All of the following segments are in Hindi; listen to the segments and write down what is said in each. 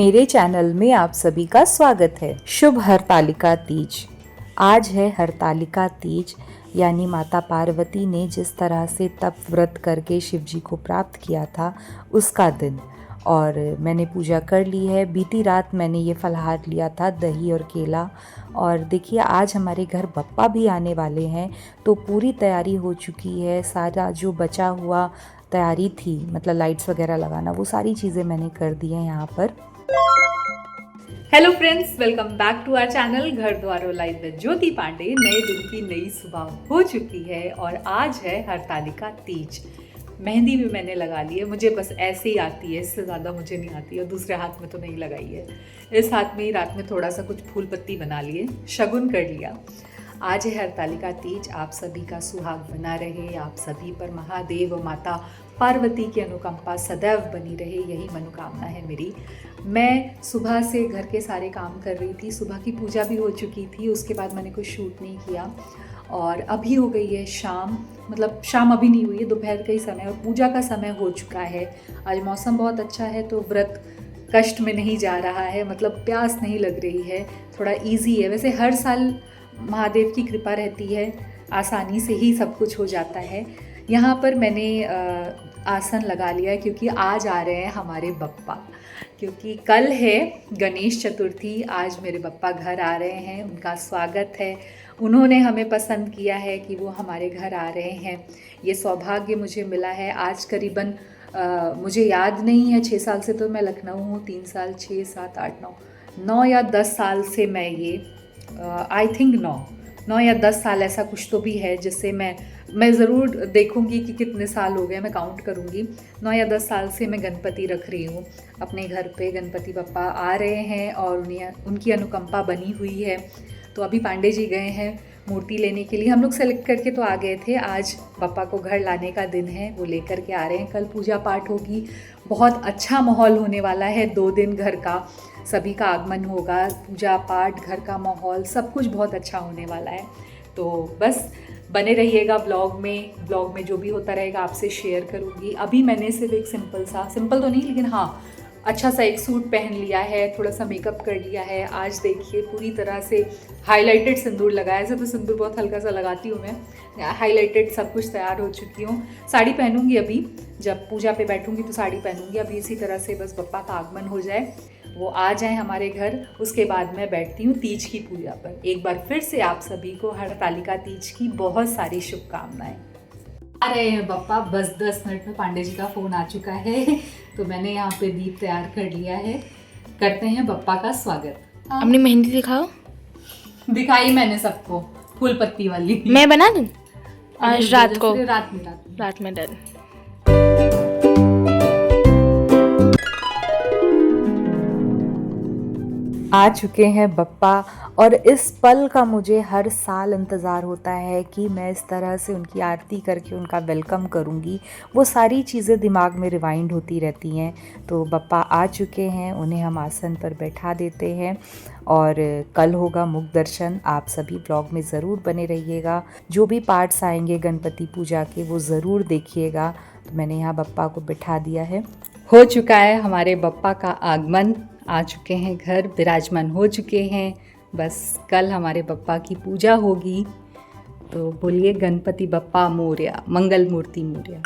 मेरे चैनल में आप सभी का स्वागत है। शुभ हरतालिका तीज। आज है हरतालिका तीज, यानी माता पार्वती ने जिस तरह से तप व्रत करके शिव जी को प्राप्त किया था उसका दिन। और मैंने पूजा कर ली है। बीती रात मैंने ये फलाहार लिया था, दही और केला। और देखिए आज हमारे घर बप्पा भी आने वाले हैं, तो पूरी तैयारी हो चुकी है। सारा जो बचा हुआ तैयारी थी, मतलब लाइट्स वगैरह लगाना, वो सारी चीज़ें मैंने कर दी हैं यहाँ पर। Hello friends, welcome back to our channel Ghar द्वारों लाइव विद ज्योति पांडे। नए दिन की नई सुबह हो चुकी है और आज है हरतालिका तीज। मेहंदी भी मैंने लगा ली है, मुझे बस ऐसे ही आती है, इससे ज़्यादा मुझे नहीं आती है। दूसरे हाथ में तो नहीं लगाई है, इस हाथ में ही रात में थोड़ा सा कुछ फूल पत्ती बना लिए, शगुन कर लिया। आज है हरतालिका तीज। आप सभी का सुहाग बना रहे, आप सभी पर महादेव और माता पार्वती की अनुकंपा सदैव बनी रहे, यही मनोकामना है मेरी। मैं सुबह से घर के सारे काम कर रही थी, सुबह की पूजा भी हो चुकी थी, उसके बाद मैंने कुछ शूट नहीं किया। और अभी हो गई है शाम, मतलब शाम अभी नहीं हुई है, दोपहर का ही समय और पूजा का समय हो चुका है। आज मौसम बहुत अच्छा है, तो व्रत कष्ट में नहीं जा रहा है, मतलब प्यास नहीं लग रही है, थोड़ा इजी है। वैसे हर साल महादेव की कृपा रहती है, आसानी से ही सब कुछ हो जाता है। यहाँ पर मैंने आसन लगा लिया है क्योंकि आज आ रहे हैं हमारे बप्पा, क्योंकि कल है गणेश चतुर्थी। आज मेरे बप्पा घर आ रहे हैं, उनका स्वागत है। उन्होंने हमें पसंद किया है कि वो हमारे घर आ रहे हैं, ये सौभाग्य मुझे मिला है। आज करीबन मुझे याद नहीं है, 6 साल से तो मैं लखनऊ हूँ, 3 साल 6 7 8 9 या 10 साल से मैं ये आई थिंक 9 या 10 साल ऐसा कुछ तो भी है, जिससे मैं ज़रूर देखूंगी कि कितने साल हो गए, मैं काउंट करूंगी। 9 या 10 साल से मैं गणपति रख रही हूँ अपने घर पे। गणपति बप्पा आ रहे हैं और उनकी अनुकंपा बनी हुई है। तो अभी पांडे जी गए हैं मूर्ति लेने के लिए, हम लोग सेलेक्ट करके तो आ गए थे। आज बप्पा को घर लाने का दिन है, वो लेकर के आ रहे हैं। कल पूजा पाठ होगी, बहुत अच्छा माहौल होने वाला है। 2 दिन घर का सभी का आगमन होगा, पूजा पाठ, घर का माहौल, सब कुछ बहुत अच्छा होने वाला है। तो बस बने रहिएगा ब्लॉग में जो भी होता रहेगा आपसे शेयर करूँगी। अभी मैंने सिर्फ एक सिंपल तो नहीं, लेकिन हाँ अच्छा सा एक सूट पहन लिया है, थोड़ा सा मेकअप कर लिया है। आज देखिए पूरी तरह से हाइलाइटेड सिंदूर लगाया। ऐसे तो सिंदूर बहुत हल्का सा लगाती हूँ मैं, हाइलाइटेड सब कुछ तैयार हो चुकी हूँ। साड़ी पहनूंगी अभी, जब पूजा पे बैठूंगी तो साड़ी पहनूंगी। अभी इसी तरह से बस बप्पा का आगमन हो जाए, वो आ जाए हमारे घर, उसके बाद मैं बैठती हूँ तीज की पूजा पर। एक बार फिर से आप सभी को हरतालिका तीज की बहुत सारी शुभकामनाएं। आ रहे हैं बप्पा, बस 10 मिनट में पांडे जी का फ़ोन आ चुका है, तो मैंने यहाँ पे दीप तैयार कर लिया है। करते हैं बप्पा का स्वागत। अपनी मेहंदी दिखाओ। दिखाई मैंने सबको, फूल पत्ती वाली। मैं बना दूँ आज रात को? रात में डन। आ चुके हैं बप्पा, और इस पल का मुझे हर साल इंतज़ार होता है कि मैं इस तरह से उनकी आरती करके उनका वेलकम करूंगी। वो सारी चीज़ें दिमाग में रिवाइंड होती रहती हैं। तो बप्पा आ चुके हैं, उन्हें हम आसन पर बैठा देते हैं और कल होगा मुख दर्शन। आप सभी ब्लॉग में ज़रूर बने रहिएगा। जो भी पार्ट्स आएंगे गणपति पूजा के वो ज़रूर देखिएगा। तो मैंने यहाँ बप्पा को बिठा दिया है। हो चुका है हमारे बप्पा का आगमन, आ चुके हैं घर, विराजमान हो चुके हैं। बस कल हमारे बप्पा की पूजा होगी, तो बोलिए गणपति बप्पा मोरया, मंगल मूर्ति मोरया।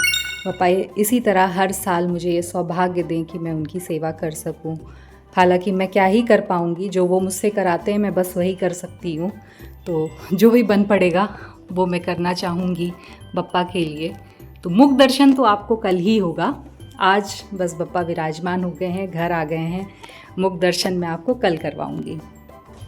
बप्पा इसी तरह हर साल मुझे ये सौभाग्य दें कि मैं उनकी सेवा कर सकूं। हालांकि मैं क्या ही कर पाऊंगी, जो वो मुझसे कराते हैं मैं बस वही कर सकती हूँ। तो जो भी बन पड़ेगा वो मैं करना चाहूँगी बप्पा के लिए। तो मुख दर्शन तो आपको कल ही होगा, आज बस बप्पा विराजमान हो गए हैं, घर आ गए हैं। मुख दर्शन मैं आपको कल करवाऊंगी।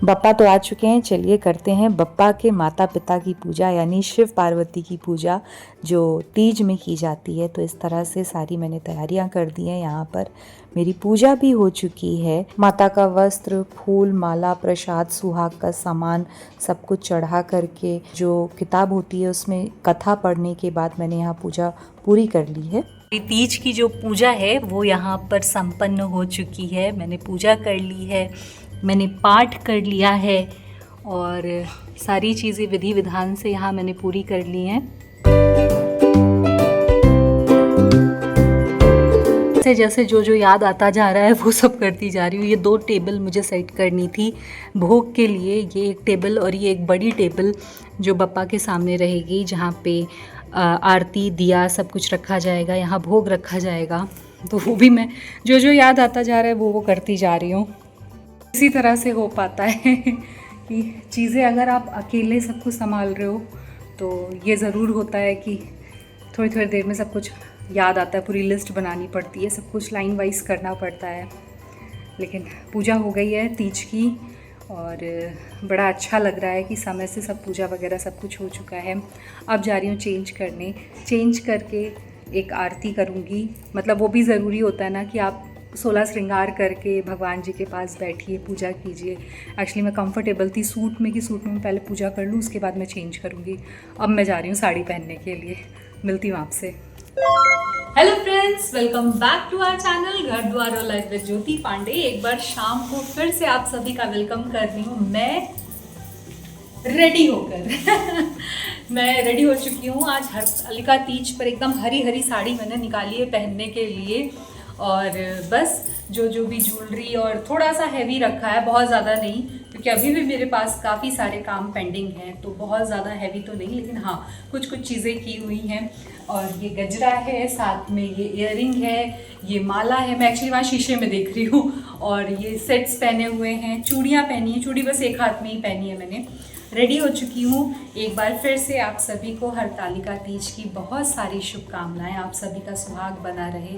बप्पा तो आ चुके हैं, चलिए करते हैं बप्पा के माता पिता की पूजा, यानी शिव पार्वती की पूजा जो तीज में की जाती है। तो इस तरह से सारी मैंने तैयारियां कर दी हैं। यहाँ पर मेरी पूजा भी हो चुकी है। माता का वस्त्र, फूल, माला, प्रसाद, सुहाग का सामान सब कुछ चढ़ा करके, जो किताब होती है उसमें कथा पढ़ने के बाद मैंने यहाँ पूजा पूरी कर ली है। तीज की जो पूजा है वो यहाँ पर संपन्न हो चुकी है। मैंने पूजा कर ली है, मैंने पाठ कर लिया है और सारी चीज़ें विधि विधान से यहाँ मैंने पूरी कर ली हैं। जैसे जैसे जो याद आता जा रहा है वो सब करती जा रही हूँ। ये 2 टेबल मुझे सेट करनी थी भोग के लिए, ये एक टेबल और ये एक बड़ी टेबल जो बप्पा के सामने रहेगी, जहाँ पे आरती दिया सब कुछ रखा जाएगा, यहाँ भोग रखा जाएगा। तो वो भी मैं जो याद आता जा रहा है वो करती जा रही हूँ। इसी तरह से हो पाता है कि चीज़ें अगर आप अकेले सब कुछ संभाल रहे हो तो ये ज़रूर होता है कि थोड़ी थोड़ी देर में सब कुछ याद आता है, पूरी लिस्ट बनानी पड़ती है, सब कुछ लाइन वाइज करना पड़ता है। लेकिन पूजा हो गई है तीज की और बड़ा अच्छा लग रहा है कि समय से सब पूजा वगैरह सब कुछ हो चुका है। अब जा रही हूँ चेंज करने, चेंज करके एक आरती करूँगी। मतलब वो भी ज़रूरी होता है ना कि आप 16 श्रृंगार करके भगवान जी के पास बैठिए, पूजा कीजिए। एक्चुअली मैं कंफर्टेबल थी सूट में कि सूट में मैं पहले पूजा कर लूँ, उसके बाद मैं चेंज करूँगी। अब मैं जा रही हूँ साड़ी पहनने के लिए। मिलती हूँ आपसे। Hello friends, welcome back to our channel Ghar Dwar और लाइफ विद ज्योति पांडे। एक बार शाम को फिर से आप सभी का वेलकम कर रही हूँ मैं रेडी होकर। मैं रेडी हो चुकी हूँ। आज हरतालिका तीज पर एकदम हरी हरी साड़ी मैंने निकाली है पहनने के लिए, और बस जो भी ज्वेलरी और थोड़ा सा हैवी रखा है, बहुत ज़्यादा नहीं, क्योंकि अभी भी मेरे पास काफ़ी सारे काम पेंडिंग हैं, तो बहुत ज़्यादा हैवी तो नहीं, लेकिन हाँ कुछ चीज़ें की हुई हैं। और ये गजरा है, साथ में ये इयररिंग है, ये माला है, मैं एक्चुअली वहाँ शीशे में देख रही हूँ, और ये सेट्स पहने हुए हैं, चूड़ियाँ पहनी हैं, चूड़ी बस एक हाथ में ही पहनी है मैंने। रेडी हो चुकी हूँ। एक बार फिर से आप सभी को हरतालिका तीज की बहुत सारी शुभकामनाएं। आप सभी का सुहाग बना रहे,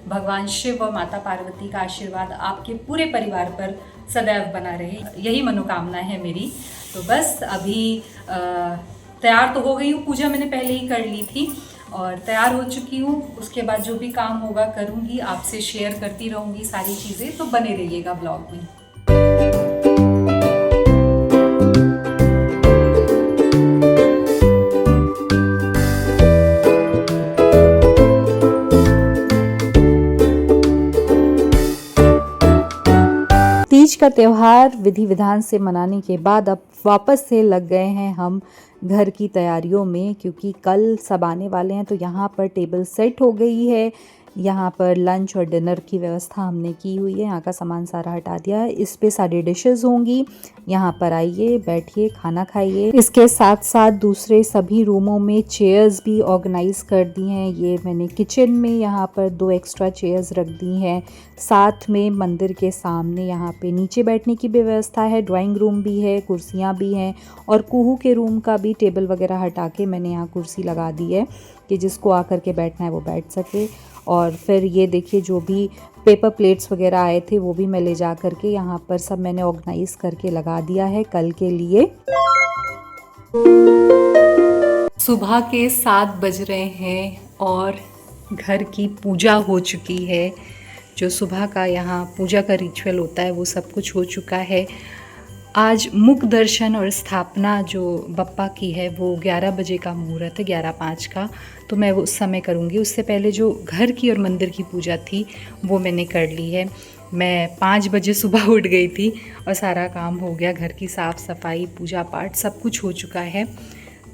भगवान शिव और माता पार्वती का आशीर्वाद आपके पूरे परिवार पर सदैव बना रहे, यही मनोकामना है मेरी। तो बस अभी तैयार तो हो गई हूँ, पूजा मैंने पहले ही कर ली थी और तैयार हो चुकी हूँ। उसके बाद जो भी काम होगा करूँगी, आपसे शेयर करती रहूँगी सारी चीज़ें, तो बने रहिएगा ब्लॉग में। तीज का त्यौहार विधि विधान से मनाने के बाद अब वापस से लग गए हैं हम घर की तैयारियों में, क्योंकि कल सब आने वाले हैं। तो यहाँ पर टेबल सेट हो गई है, यहाँ पर लंच और डिनर की व्यवस्था हमने की हुई है। यहाँ का सामान सारा हटा दिया है, इस पे सारी डिशेस होंगी। यहाँ पर आइए, बैठिए, खाना खाइए। इसके साथ साथ दूसरे सभी रूमों में चेयर्स भी ऑर्गेनाइज कर दी हैं। ये मैंने किचन में यहाँ पर 2 एक्स्ट्रा चेयर्स रख दी हैं। साथ में मंदिर के सामने यहाँ पे नीचे बैठने की भी व्यवस्था है, ड्राइंग रूम भी है, कुर्सियाँ भी हैं, और कुहू के रूम का भी टेबल वगैरह हटा के मैंने यहाँ कुर्सी लगा दी है कि जिसको आकर के बैठना है वो बैठ सके। और फिर ये देखिए, जो भी पेपर प्लेट्स वगैरह आए थे वो भी मैं ले जा करके यहाँ पर सब मैंने ऑर्गेनाइज करके लगा दिया है कल के लिए। सुबह के 7 बज रहे हैं और घर की पूजा हो चुकी है। जो सुबह का यहाँ पूजा का रिचुअल होता है वो सब कुछ हो चुका है। आज मुख दर्शन और स्थापना जो बप्पा की है वो 11 बजे का मुहूर्त है, 11:05 का, तो मैं वो उस समय करूँगी। उससे पहले जो घर की और मंदिर की पूजा थी वो मैंने कर ली है। मैं 5 बजे सुबह उठ गई थी और सारा काम हो गया, घर की साफ़ सफाई, पूजा पाठ सब कुछ हो चुका है।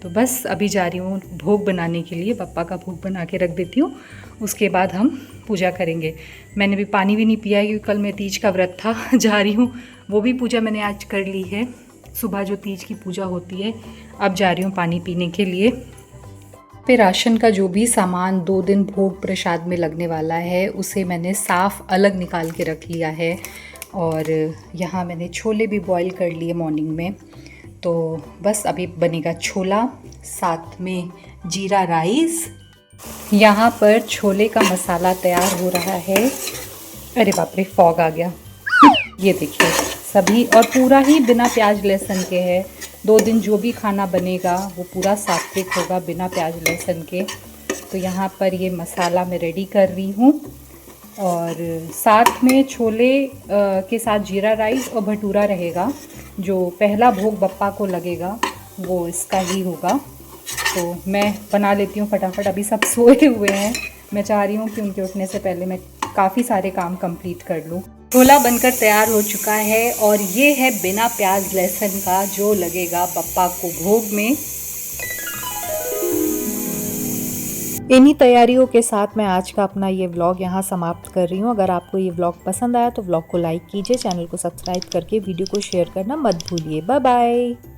तो बस अभी जा रही हूँ भोग बनाने के लिए, बप्पा का भोग बना के रख देती हूँ, उसके बाद हम पूजा करेंगे। मैंने भी पानी भी नहीं पिया है क्योंकि कल मैं तीज का व्रत था। जा रही हूँ, वो भी पूजा मैंने आज कर ली है, सुबह जो तीज की पूजा होती है। अब जा रही हूँ पानी पीने के लिए। पे राशन का जो भी सामान 2 दिन भोग प्रसाद में लगने वाला है उसे मैंने साफ़ अलग निकाल के रख लिया है। और यहाँ मैंने छोले भी बॉईल कर लिए मॉर्निंग में। तो बस अभी बनेगा छोला, साथ में जीरा राइस। यहाँ पर छोले का मसाला तैयार हो रहा है। अरे बाप रे, फॉग आ गया। ये देखिए सभी, और पूरा ही बिना प्याज लहसुन के है। 2 दिन जो भी खाना बनेगा वो पूरा सात्विक होगा, बिना प्याज लहसुन के। तो यहाँ पर ये मसाला मैं रेडी कर रही हूँ, और साथ में छोले के साथ जीरा राइस और भटूरा रहेगा। जो पहला भोग बप्पा को लगेगा वो इसका ही होगा। तो मैं बना लेती हूँ फटाफट, अभी सब सोए हुए हैं। मैं चाह रही हूँ कि उनके उठने से पहले मैं काफ़ी सारे काम कंप्लीट कर लूँ। छोला बनकर तैयार हो चुका है और ये है बिना प्याज लहसुन का जो लगेगा बप्पा को भोग में। इन्हीं तैयारियों के साथ मैं आज का अपना ये व्लॉग यहाँ समाप्त कर रही हूँ। अगर आपको ये व्लॉग पसंद आया तो व्लॉग को लाइक कीजिए, चैनल को सब्सक्राइब करके वीडियो को शेयर करना मत भूलिए। Bye bye.